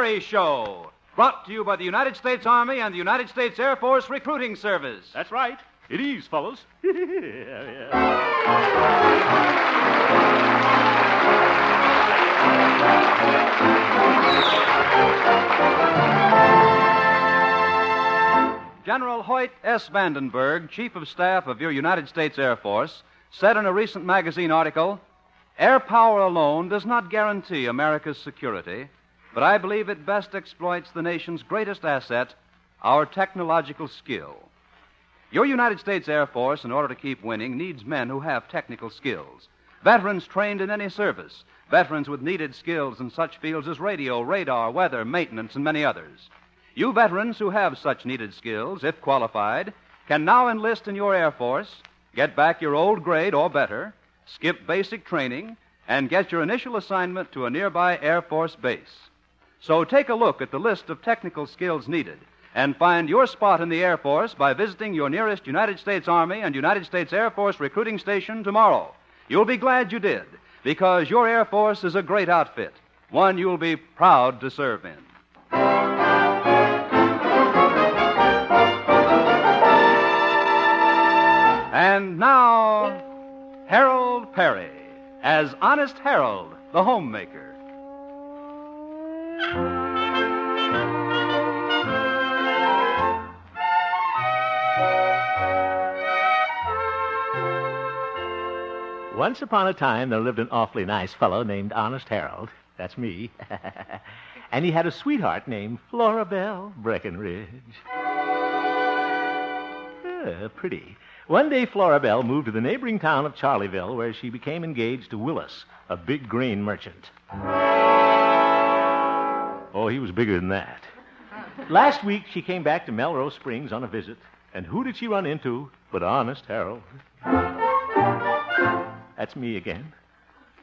Peary Show, brought to you by the United States Army and the United States Air Force Recruiting Service. That's right. It is, fellas. General Hoyt S. Vandenberg, Chief of Staff of your United States Air Force, said in a recent magazine article, "Air power alone does not guarantee America's security, but I believe it best exploits the nation's greatest asset, our technological skill." Your United States Air Force, in order to keep winning, needs men who have technical skills. Veterans trained in any service. Veterans with needed skills in such fields as radio, radar, weather, maintenance, and many others. You veterans who have such needed skills, if qualified, can now enlist in your Air Force, get back your old grade or better, skip basic training, and get your initial assignment to a nearby Air Force base. So take a look at the list of technical skills needed and find your spot in the Air Force by visiting your nearest United States Army and United States Air Force recruiting station tomorrow. You'll be glad you did, because your Air Force is a great outfit, one you'll be proud to serve in. And now, Harold Peary as Honest Harold, the Homemaker. Once upon a time, there lived an awfully nice fellow named Honest Harold. That's me. And he had a sweetheart named Florabelle Breckenridge. Pretty. One day, Florabelle moved to the neighboring town of Charleville, where she became engaged to Willis, a big grain merchant. Oh, he was bigger than that. Last week, she came back to Melrose Springs on a visit, and who did she run into but Honest Harold? That's me again.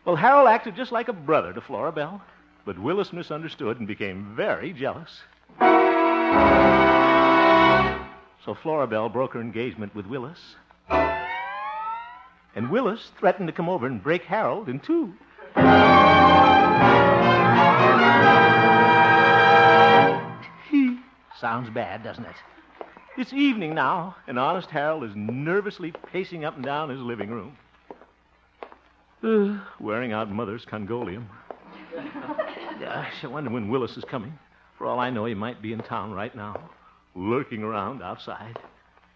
Well, Harold acted just like a brother to Florabelle, but Willis misunderstood and became very jealous. So Florabelle broke her engagement with Willis. And Willis threatened to come over and break Harold in two. Sounds bad, doesn't it? It's evening now, and Honest Harold is nervously pacing up and down his living room, wearing out Mother's Congolium. I wonder when Willis is coming. For all I know, he might be in town right now, lurking around outside.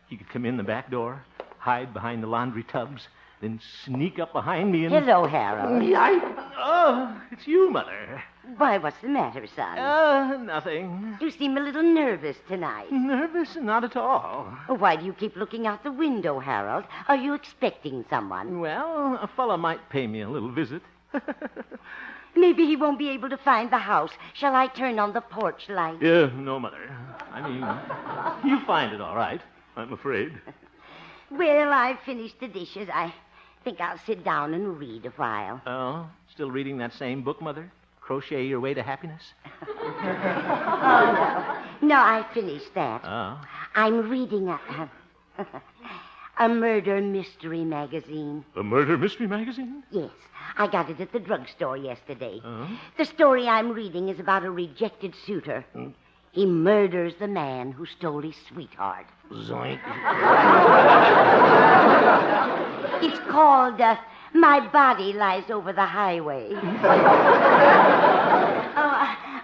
He could come in the back door, hide behind the laundry tubs, then sneak up behind me and... Hello, Harold. Oh, it's you, Mother. Why, what's the matter, son? Nothing. You seem a little nervous tonight. Nervous? Not at all. Why do you keep looking out the window, Harold? Are you expecting someone? Well, a fella might pay me a little visit. Maybe he won't be able to find the house. Shall I turn on the porch light? No, Mother. I mean, you find it all right, I'm afraid. Well, I've finished the dishes. I think I'll sit down and read a while. Oh, still reading that same book, Mother? Crochet Your Way to Happiness? No, I finished that. Oh. I'm reading a murder mystery magazine. A murder mystery magazine? Yes. I got it at the drugstore yesterday. Uh-huh. The story I'm reading is about a rejected suitor. He murders the man who stole his sweetheart. Zoink. It's called My Body Lies Over the Highway.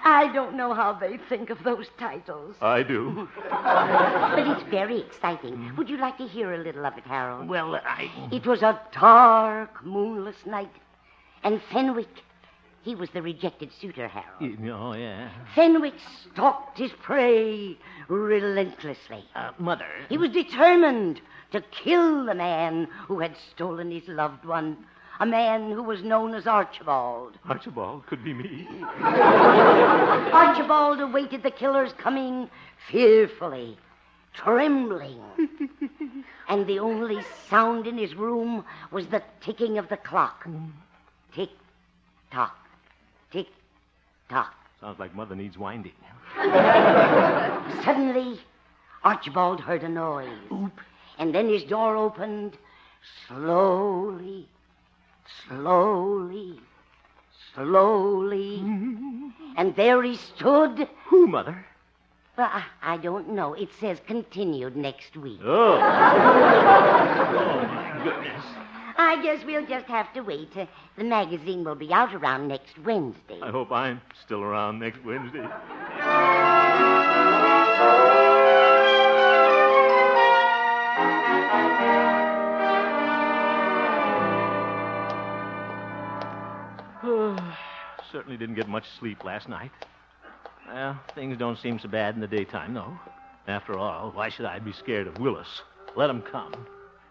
I don't know how they think of those titles. I do. But it's very exciting. Would you like to hear a little of it, Harold? Well, It was a dark, moonless night. And Fenwick, he was the rejected suitor, Harold. Oh, yeah. Fenwick stalked his prey relentlessly. Mother. He was determined to kill the man who had stolen his loved one, a man who was known as Archibald. Archibald could be me. Archibald awaited the killer's coming fearfully, trembling. And the only sound in his room was the ticking of the clock. Tick, tock, tick, tock. Sounds like Mother needs winding. Suddenly, Archibald heard a noise. Oop. And then his door opened slowly, slowly, slowly. And there he stood. Who, Mother? Well, I don't know. It says continued next week. Oh. Oh, my goodness. I guess we'll just have to wait. The magazine will be out around next Wednesday. I hope I'm still around next Wednesday. Certainly didn't get much sleep last night. Well, things don't seem so bad in the daytime, though. After all, why should I be scared of Willis? Let him come.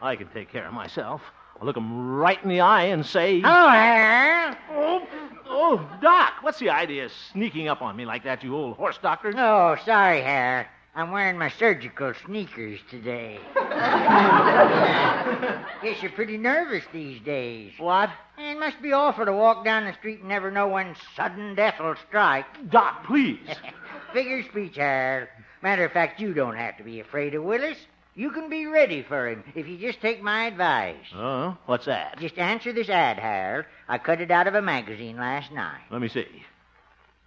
I can take care of myself. I'll look him right in the eye and say... Hello, Harold. Oh, Doc, what's the idea of sneaking up on me like that, you old horse doctor? Oh, sorry, Harold. I'm wearing my surgical sneakers today. Guess you're pretty nervous these days. What? It must be awful to walk down the street and never know when sudden death will strike. Doc, please. Figure speech, Harold. Matter of fact, you don't have to be afraid of Willis. You can be ready for him if you just take my advice. Oh, what's that? Just answer this ad, Harold. I cut it out of a magazine last night. Let me see.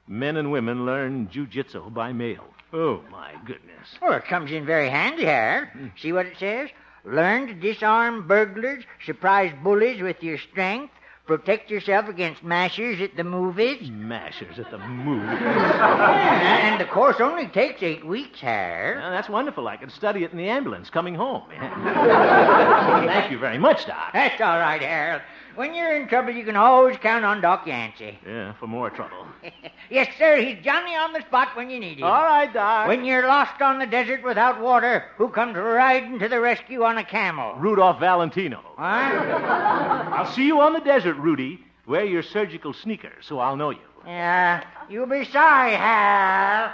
Men and women learn jiu-jitsu by mail. Oh, my goodness. Well, it comes in very handy, Harold. See what it says? Learn to disarm burglars, surprise bullies with your strength, protect yourself against mashers at the movies. Mashers at the movies. And the course only takes 8 weeks, Harold. Well, that's wonderful. I can study it in the ambulance coming home. Thank you very much, Doc. That's all right, Harold. When you're in trouble, you can always count on Doc Yancey. Yeah, for more trouble. Yes, sir. He's Johnny on the spot when you need him. All right, Doc. When you're lost on the desert without water, who comes riding to the rescue on a camel? Rudolph Valentino. Huh? I'll see you on the desert, Rudy. Wear your surgical sneakers so I'll know you. Yeah, you'll be sorry, Hal.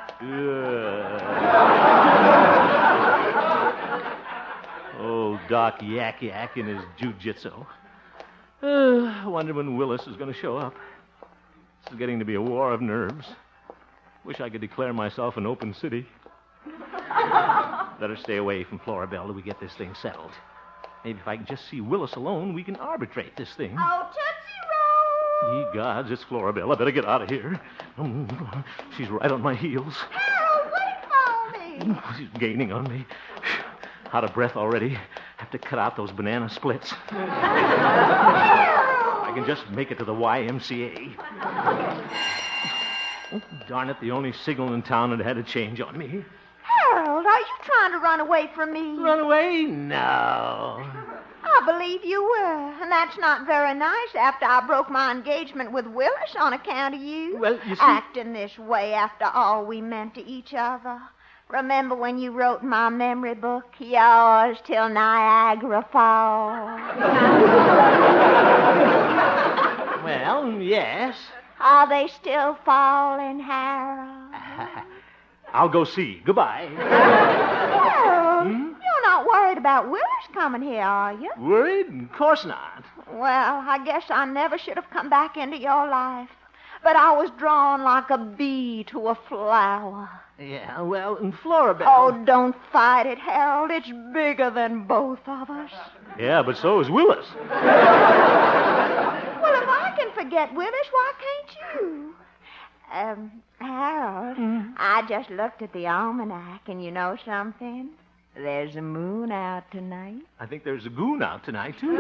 Old Doc Yak Yak in his jiu-jitsu. I wonder when Willis is going to show up. This is getting to be a war of nerves. Wish I could declare myself an open city. Better stay away from Florabelle till we get this thing settled. Maybe if I can just see Willis alone, we can arbitrate this thing. Oh, Tootsie Roll! Ye gods, it's Florabelle. I better get out of here. She's right on my heels. Harold, wait for me! She's gaining on me. Out of breath already. Have to cut out those banana splits. I can just make it to the YMCA. Oh, darn it, the only signal in town that had a change on me. Harold, are you trying to run away from me? Run away? No. I believe you were, and that's not very nice after I broke my engagement with Willis on account of you. Well, you see... Acting this way after all we meant to each other. Remember when you wrote in my memory book, yours till Niagara Falls? Well, yes. Are they still falling, Harold? I'll go see. Goodbye. Harold, you're not worried about Willis coming here, are you? Worried? Of course not. Well, I guess I never should have come back into your life. But I was drawn like a bee to a flower. Yeah, well, in Florabelle... Oh, don't fight it, Harold. It's bigger than both of us. Yeah, but so is Willis. Well, if I can forget Willis, why can't you? Harold, I just looked at the almanac, and you know something? There's a moon out tonight. I think there's a goon out tonight, too.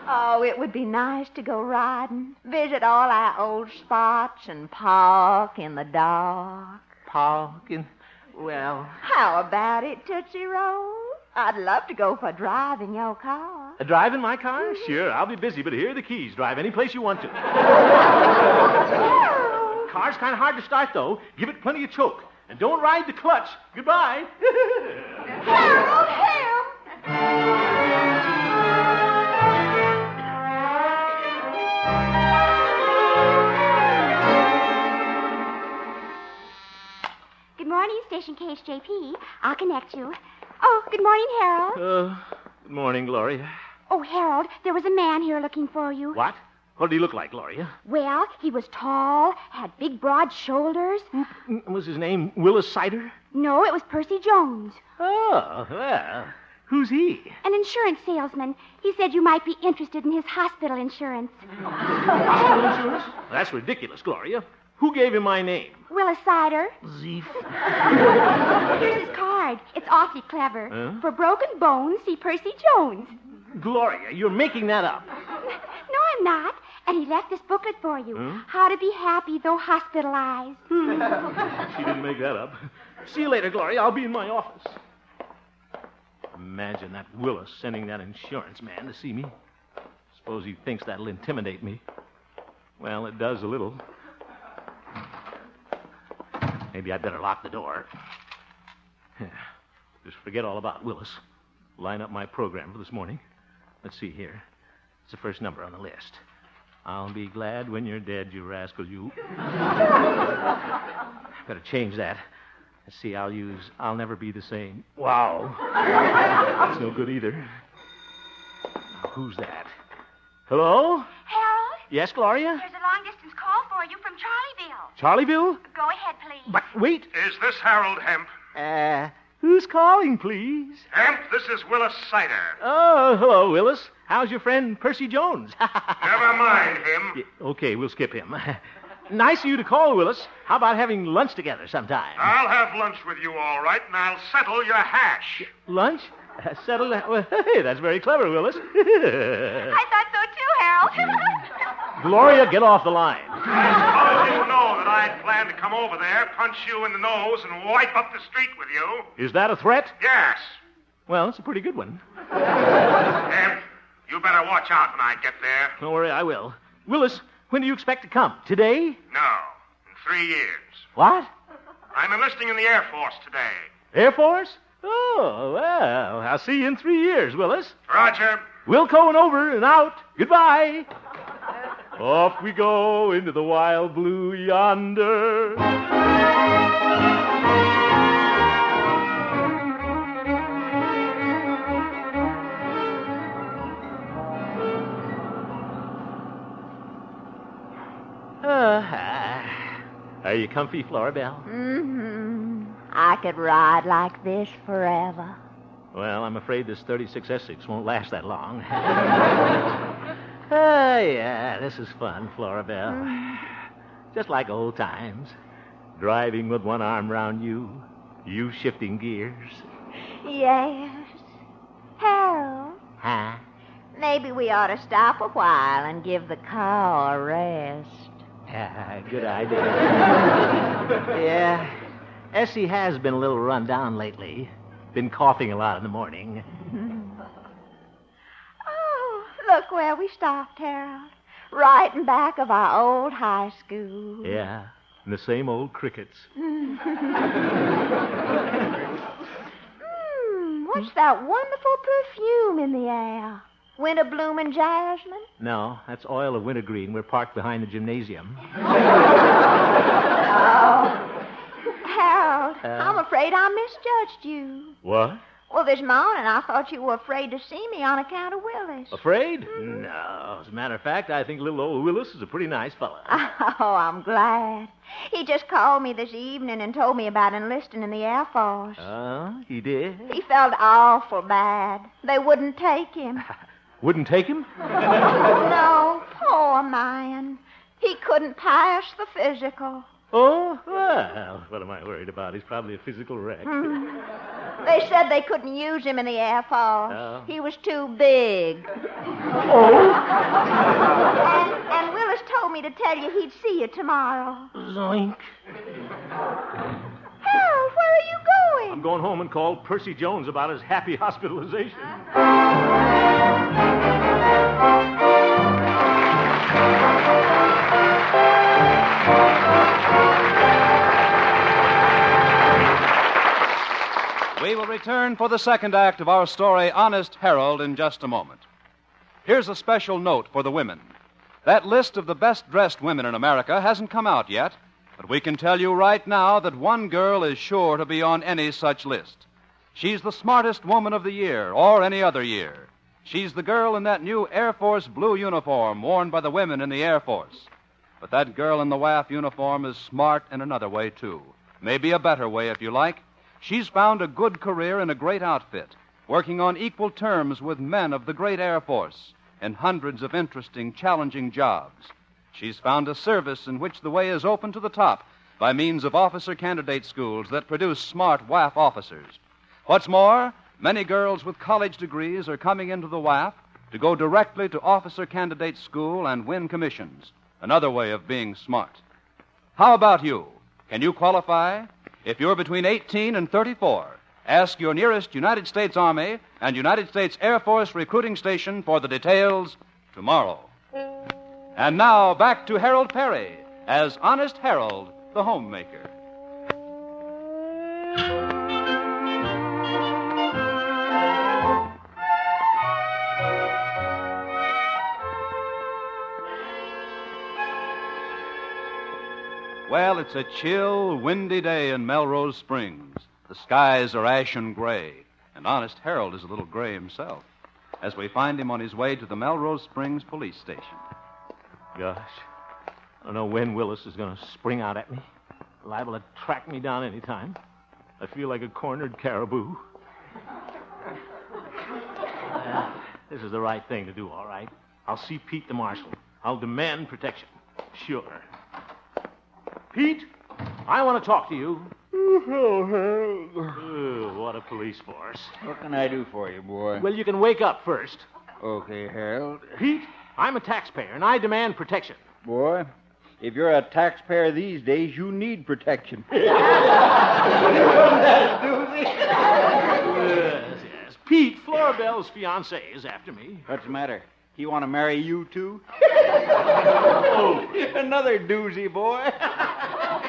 Oh, it would be nice to go riding, visit all our old spots, and park in the dark. Park and... well... How about it, Tootsie Roll? I'd love to go for a drive in your car. A drive in my car? Sure, I'll be busy, but here are the keys. Drive any place you want to. Car's kind of hard to start, though. Give it plenty of choke. And don't ride the clutch. Goodbye. Harold, Hemp! Good morning, Station KHJP. I'll connect you. Oh, good morning, Harold. Good morning, Gloria. Oh, Harold, there was a man here looking for you. What? What did he look like, Gloria? Well, he was tall, had big, broad shoulders. Was his name Willis Sider? No, it was Percy Jones. Oh, well, Who's he? An insurance salesman. He said you might be interested in his hospital insurance. Hospital insurance? That's ridiculous, Gloria. Who gave him my name? Willis Sider. Zeef. Here's his card. It's awfully clever. Huh? For broken bones, see Percy Jones. Gloria, you're making that up. No, I'm not. And he left this booklet for you. Huh? How to be happy though hospitalized. She didn't make that up. See you later, Gloria. I'll be in my office. Imagine that Willis sending that insurance man to see me. Suppose he thinks that'll intimidate me. Well, it does a little. Maybe I'd better lock the door. Just forget all about Willis. Line up my program for this morning. Let's see here. It's the first number on the list. I'll be glad when you're dead, you rascal, you. Better change that. Let's see, I'll never be the same. Wow. That's no good either. Now, who's that? Hello? Harold? Yes, Gloria? There's a long-distance call for you from Charlieville. Charlieville? Go ahead, please. But wait. Is this Harold Hemp? Who's calling, please? Hemp, this is Willis Sider. Oh, hello, Willis. How's your friend Percy Jones? Never mind him. Yeah, okay, we'll skip him. Nice of you to call, Willis. How about having lunch together sometime? I'll have lunch with you, all right, and I'll settle your hash. Lunch? Settle that? Well, hey, that's very clever, Willis. I thought so too, Harold. Gloria, get off the line. I didn't know that I'd planned to come over there, punch you in the nose, and wipe up the street with you. Is that a threat? Yes. Well, it's a pretty good one. Hemp, you better watch out when I get there. Don't worry, I will. Willis, when do you expect to come? Today? No, in 3 years. What? I'm enlisting in the Air Force today. Air Force? Oh, well, I'll see you in 3 years, Willis. Roger. Wilco and over and out. Goodbye. Off we go into the wild blue yonder. Are you comfy, Florabelle? Mm-hmm. I could ride like this forever. Well, I'm afraid this 36 Essex won't last that long. Yeah, this is fun, Florabelle. Just like old times. Driving with one arm round you, you shifting gears. Yes. Harold, Huh? maybe we ought to stop a while and give the car a rest. Good idea. Yeah, Essie has been a little run down lately. Been coughing a lot in the morning. Oh, look where we stopped, Harold. Right in back of our old high school. Yeah, and the same old crickets. What's that wonderful perfume in the air? Winter blooming jasmine? No, that's oil of wintergreen. We're parked behind the gymnasium. Harold, I'm afraid I misjudged you. What? Well, this morning I thought you were afraid to see me on account of Willis. Afraid? No. As a matter of fact, I think little old Willis is a pretty nice fellow. Oh, I'm glad. He just called me this evening and told me about enlisting in the Air Force. Oh, he did? He felt awful bad. They wouldn't take him. Wouldn't take him? No, poor man. He couldn't pass the physical. Oh, well, what am I worried about? He's probably a physical wreck. They said they couldn't use him in the Air Force. Oh. He was too big. Oh? And Willis told me to tell you he'd see you tomorrow. Zoink. Harold, where are you going? I'm going home and call Percy Jones about his happy hospitalization. We will return for the second act of our story, Honest Harold, in just a moment. Here's a special note for the women. That list of the best-dressed women in America hasn't come out yet, but we can tell you right now that one girl is sure to be on any such list. She's the smartest woman of the year, or any other year. She's the girl in that new Air Force blue uniform worn by the women in the Air Force. But that girl in the WAF uniform is smart in another way, too. Maybe a better way, if you like. She's found a good career in a great outfit, working on equal terms with men of the great Air Force in hundreds of interesting, challenging jobs. She's found a service in which the way is open to the top by means of officer candidate schools that produce smart WAF officers. What's more, many girls with college degrees are coming into the WAF to go directly to officer candidate school and win commissions. Another way of being smart. How about you? Can you qualify? If you're between 18 and 34, ask your nearest United States Army and United States Air Force recruiting station for the details tomorrow. And now, back to Harold Peary as Honest Harold, the Homemaker. Well, it's a chill, windy day in Melrose Springs. The skies are ashen gray, and Honest Harold is a little gray himself, as we find him on his way to the Melrose Springs police station. Gosh, I don't know when Willis is going to spring out at me. Liable to track me down any time. I feel like a cornered caribou. This is the right thing to do, all right. I'll see Pete the marshal. I'll demand protection. Sure. Pete, I want to talk to you. Oh, Harold. Oh, what a police force. What can I do for you, boy? Well, you can wake up first. Okay, Harold. Pete, I'm a taxpayer, and I demand protection. Boy, if you're a taxpayer these days, you need protection. Yes. Pete, Florabelle's fiancé is after me. What's the matter? He want to marry you, too? Oh. Another doozy, boy.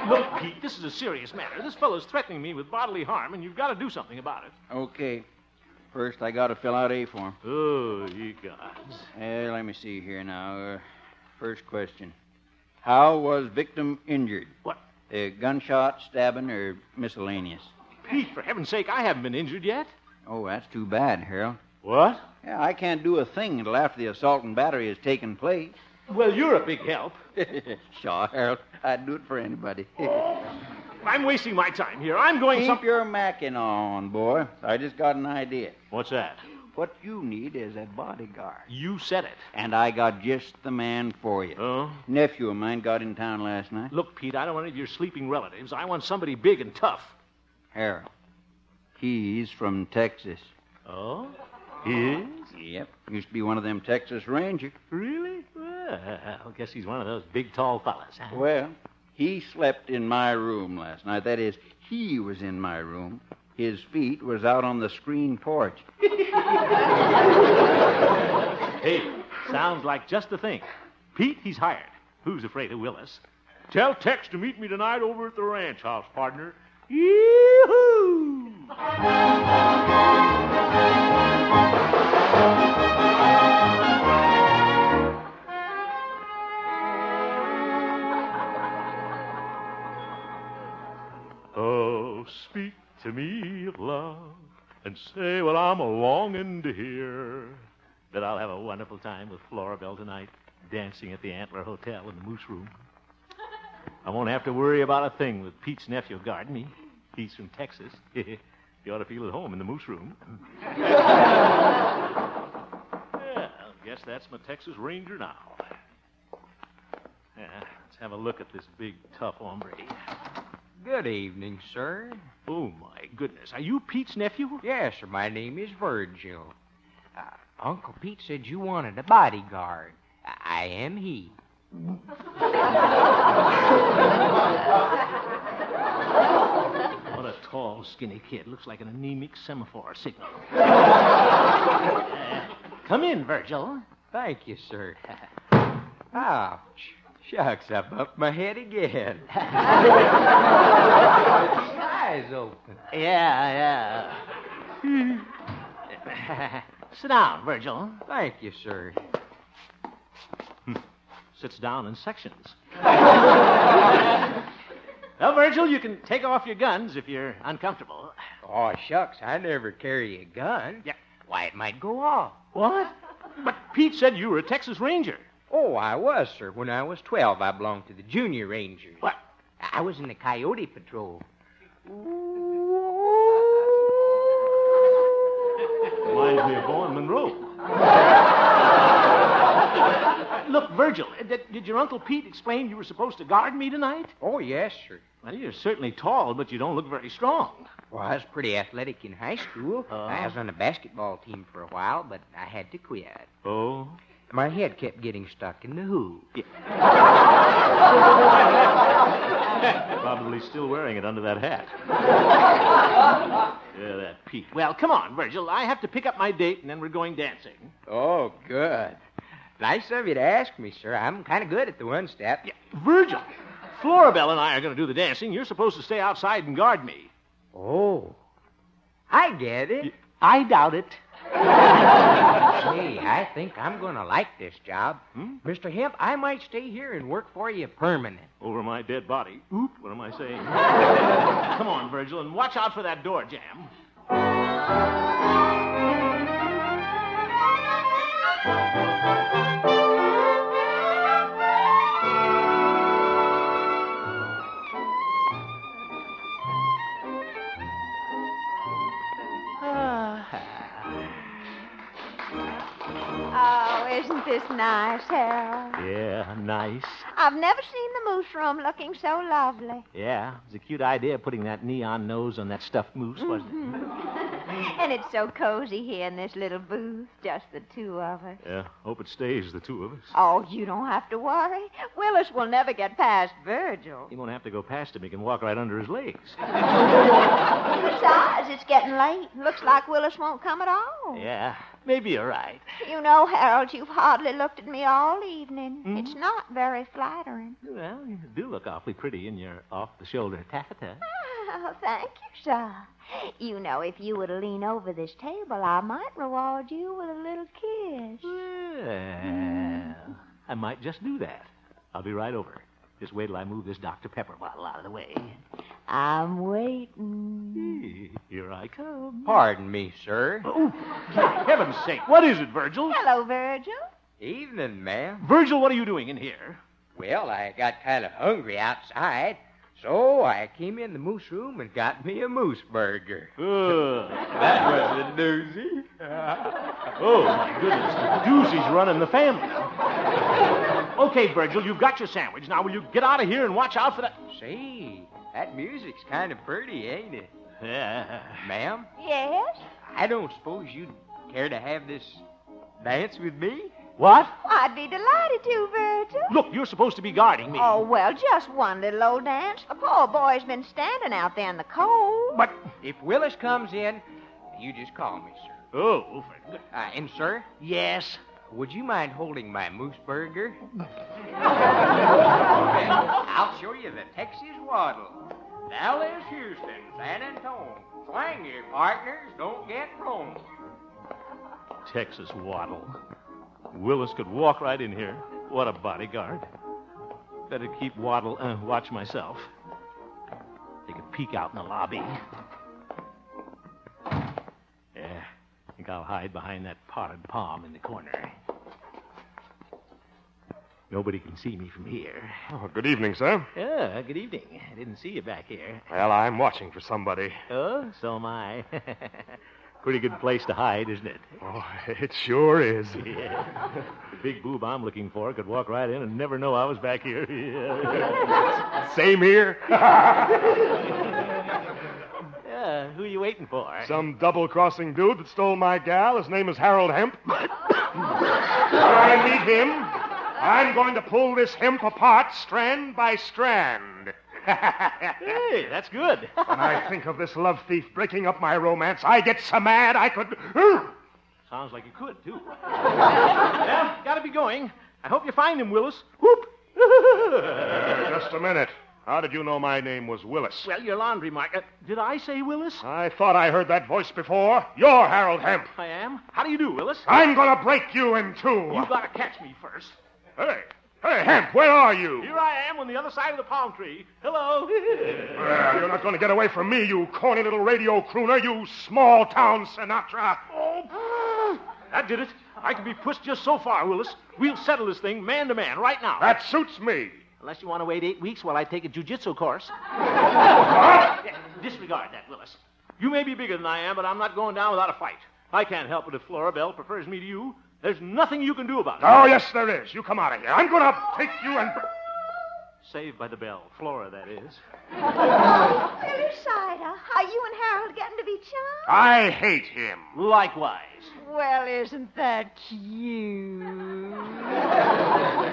Look, Pete, this is a serious matter. This fellow's threatening me with bodily harm, and you've got to do something about it. Okay. First, I got to fill out A form. Oh, ye gods. Let me see here now. First question. How was victim injured? What? Gunshot, stabbing, or miscellaneous? Pete, for heaven's sake, I haven't been injured yet. Oh, that's too bad, Harold. What? Yeah, I can't do a thing until after the assault and battery has taken place. Well, you're a big help. Sure, Harold. I'd do it for anybody. I'm wasting my time here. I'm going Keep your macking on, boy. I just got an idea. What's that? What you need is a bodyguard. You said it. And I got just the man for you. Oh? Nephew of mine got in town last night. Look, Pete, I don't want any of your sleeping relatives. I want somebody big and tough. Harold. He's from Texas. Oh? He is? Yep. Used to be one of them Texas Rangers. Really? Well, I guess he's one of those big, tall fellas, huh? Well, he slept in my room last night. That is, he was in my room. His feet was out on the screen porch. Hey, sounds like just the thing. Pete, he's hired. Who's afraid of Willis? Tell Tex to meet me tonight over at the ranch house, partner. Yee-hoo! Oh, speak to me of love and say what I'm a-longing to hear. That I'll have a wonderful time with Florabelle tonight, dancing at the Antler Hotel in the Moose Room. I won't have to worry about a thing with Pete's nephew guarding me. He's from Texas. He ought to feel at home in the Moose Room. Yeah, I guess that's my Texas Ranger now. Yeah, let's have a look at this big, tough hombre. Good evening, sir. Oh, my goodness. Are you Pete's nephew? Yes, sir. My name is Virgil. Uncle Pete said you wanted a bodyguard. I am he. What a tall, skinny kid. Looks like an anemic semaphore signal. Come in, Virgil. Thank you, sir. Ouch. Shucks, I bumped my head again. Eyes open. Yeah. Sit down, Virgil. Thank you, sir. Sits down in sections. Well, Virgil, you can take off your guns if you're uncomfortable. Oh, shucks, I never carry a gun. Yeah. Why, it might go off. What? But Pete said you were a Texas Ranger. Oh, I was, sir. When I was 12, I belonged to the Junior Rangers. What? I was in the Coyote Patrol. Reminds me of Bowen Monroe. Look, Virgil, did your Uncle Pete explain you were supposed to guard me tonight? Oh, yes, sir. Well, you're certainly tall, but you don't look very strong. Well, I was pretty athletic in high school. I was on the basketball team for a while, but I had to quit. Oh? My head kept getting stuck in the hoop. Yeah. Probably still wearing it under that hat. Yeah, that Pete. Well, come on, Virgil. I have to pick up my date, and then we're going dancing. Oh, good. Nice of you to ask me, sir. I'm kind of good at the one-step. Yeah, Virgil, Florabelle and I are going to do the dancing. You're supposed to stay outside and guard me. Oh, I get it. I doubt it. Hey, I think I'm going to like this job. Mr. Hemp, I might stay here and work for you permanent. Over my dead body. Oop, what am I saying? Come on, Virgil, and watch out for that door jam. Oh, isn't this nice, Harold? Yeah, nice. I've never seen the moose room looking so lovely. Yeah, it was a cute idea putting that neon nose on that stuffed moose, wasn't it? And it's so cozy here in this little booth, just the two of us. Yeah, hope it stays the two of us. Oh, you don't have to worry. Willis will never get past Virgil. He won't have to go past him. He can walk right under his legs. Besides, it's getting late. Looks like Willis won't come at all. Yeah, maybe you're right. You know, Harold, you've hardly looked at me all evening. It's not very flattering. Well, you do look awfully pretty in your off-the-shoulder taffeta. Oh, thank you, sir. You know, if you were to lean over this table, I might reward you with a little kiss. Well, I might just do that. I'll be right over. Just wait till I move this Dr. Pepper bottle out of the way. I'm waiting. Here I come. Pardon me, sir. Oh, for heaven's sake, what is it, Virgil? Hello, Virgil. Evening, ma'am. Virgil, what are you doing in here? Well, I got kind of hungry outside, so I came in the moose room and got me a moose burger. That was a doozy. Oh, my goodness. The doozy's running the family. Okay, Virgil, you've got your sandwich. Now, will you get out of here and watch out for that? Say, that music's kind of pretty, ain't it? Yeah. Ma'am, Yes? I don't suppose you'd care to have this dance with me? What? I'd be delighted to, Virgil. Look, you're supposed to be guarding me. Oh, well, just one little old dance. The poor boy's been standing out there in the cold. But if Willis comes in, you just call me, sir. Oh, And, sir, yes. would you mind holding my moose burger? I'll show you the Texas waddle. Dallas, Houston, San Antonio. Swing your partners, don't get thrown. Texas waddle. Willis could walk right in here. What a bodyguard. Better keep watch myself. Take a peek out in the lobby. Yeah, I think I'll hide behind that potted palm in the corner. Nobody can see me from here. Oh, good evening, sir. Yeah, good evening. I didn't see you back here. Well, I'm watching for somebody. Oh, so am I. Pretty good place to hide, isn't it? Oh, it sure is. Yeah. The big boob I'm looking for could walk right in and never know I was back here. Same here. Yeah, who are you waiting for? Some double-crossing dude that stole my gal. His name is Harold Hemp. When I meet him, I'm going to pull this hemp apart strand by strand. Hey, that's good. When I think of this love thief breaking up my romance, I get so mad I could... Sounds like you could, too. Well, gotta be going. I hope you find him, Willis. Whoop! Just a minute. How did you know my name was Willis? Well, your laundry mark. Did I say Willis? I thought I heard that voice before. You're Harold Hemp. I am. How do you do, Willis? I'm going to break you in two. You gotta catch me first. Hey, Hemp, where are you? Here I am on the other side of the palm tree. Hello. Well, you're not going to get away from me, you corny little radio crooner, you small-town Sinatra. Oh, that did it. I can be pushed just so far, Willis. We'll settle this thing man to man right now. That suits me. Unless you want to wait 8 weeks while I take a jiu-jitsu course. Disregard that, Willis. You may be bigger than I am, but I'm not going down without a fight. I can't help it if Flora Belle prefers me to you. There's nothing you can do about it. Oh, yes, there is. You come out of here. I'm going to take you and... Saved by the bell. Flora, that is. Oh, Philocida, are you and Harold getting to be chums? I hate him. Likewise. Well, isn't that cute?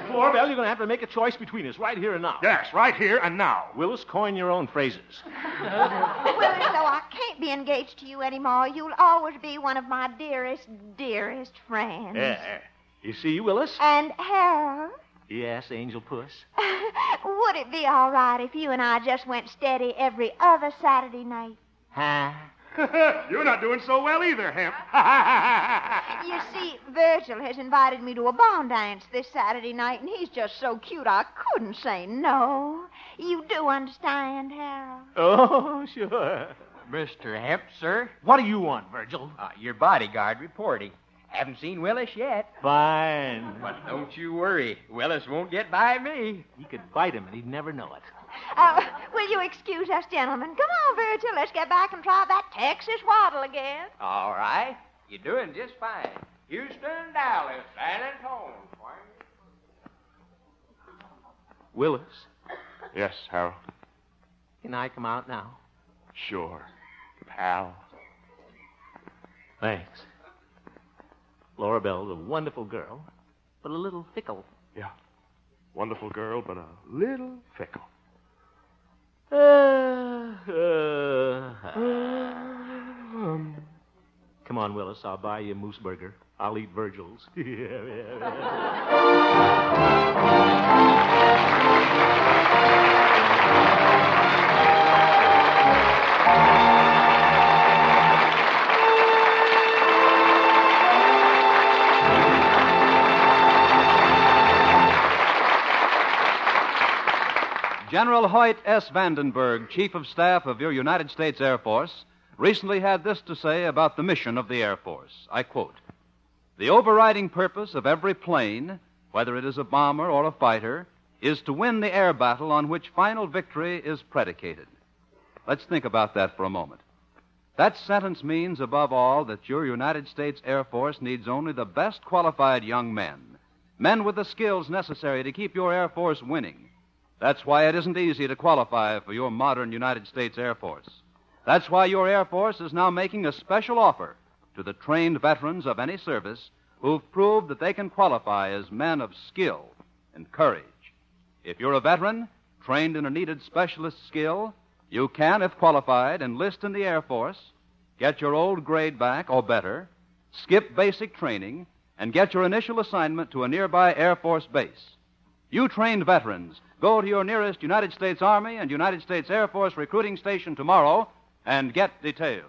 Flora Belle, you're going to have to make a choice between us right here and now. Yes, right here and now. Willis, coin your own phrases. Willis, though I can't be engaged to you anymore, you'll always be one of my dearest, dearest friends. Yeah. You see, Willis? And Harold? Yes, Angel Puss. Would it be all right if you and I just went steady every other Saturday night? Huh? You're not doing so well either, Hemp. You see, Virgil has invited me to a barn dance this Saturday night, and he's just so cute I couldn't say no. You do understand, Harold? Oh, sure. Mr. Hemp, sir. What do you want, Virgil? Your bodyguard reporting. Haven't seen Willis yet. Fine. But don't you worry. Willis won't get by me. He could bite him, and he'd never know it. Will you excuse us, gentlemen? Come on, Virgil. Let's get back and try that Texas waddle again. All right. You're doing just fine. Houston, Dallas, San Antonio. Willis, Yes, Harold. can I come out now? Sure. Pal. Thanks. Flora Belle's a wonderful girl, but a little fickle. Yeah. Wonderful girl, but a little fickle. Come on, Willis. I'll buy you a moose burger. I'll eat Virgil's. General Hoyt S. Vandenberg, Chief of Staff of your United States Air Force, recently had this to say about the mission of the Air Force. I quote, "The overriding purpose of every plane, whether it is a bomber or a fighter, is to win the air battle on which final victory is predicated." Let's think about that for a moment. That sentence means, above all, that your United States Air Force needs only the best qualified young men, men with the skills necessary to keep your Air Force winning. That's why it isn't easy to qualify for your modern United States Air Force. That's why your Air Force is now making a special offer to the trained veterans of any service who've proved that they can qualify as men of skill and courage. If you're a veteran, trained in a needed specialist skill, you can, if qualified, enlist in the Air Force, get your old grade back, or better, skip basic training, and get your initial assignment to a nearby Air Force base. You trained veterans, go to your nearest United States Army and United States Air Force recruiting station tomorrow and get details.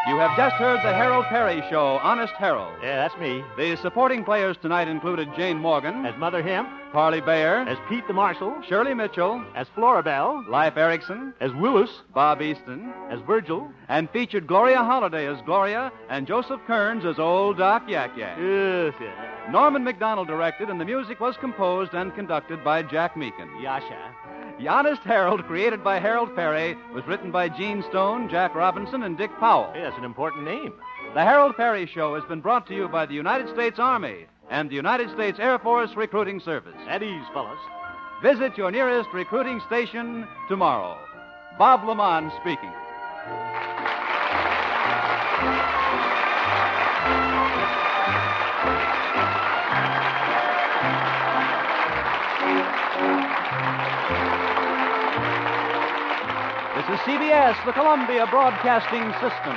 You have just heard the Harold Peary Show, Honest Harold. Yeah, that's me. The supporting players tonight included Jane Morgan, As Mother Hemp, Parley Bayer, as Pete the Marshal, Shirley Mitchell, as Flora Belle, Life Erickson, as Willis, Bob Easton, as Virgil. and featured Gloria Holliday as Gloria and Joseph Kearns as Old Doc Yak Yak. Yes, yes. Norman McDonald directed, and the music was composed and conducted by Jack Meakin. Yasha. The Honest Harold, created by Harold Peary, was written by Gene Stone, Jack Robinson, and Dick Powell. Yeah, that's an important name. The Harold Peary Show has been brought to you by the United States Army and the United States Air Force Recruiting Service. At ease, fellas. Visit your nearest recruiting station tomorrow. Bob Lamont speaking. This is CBS, the Columbia Broadcasting System.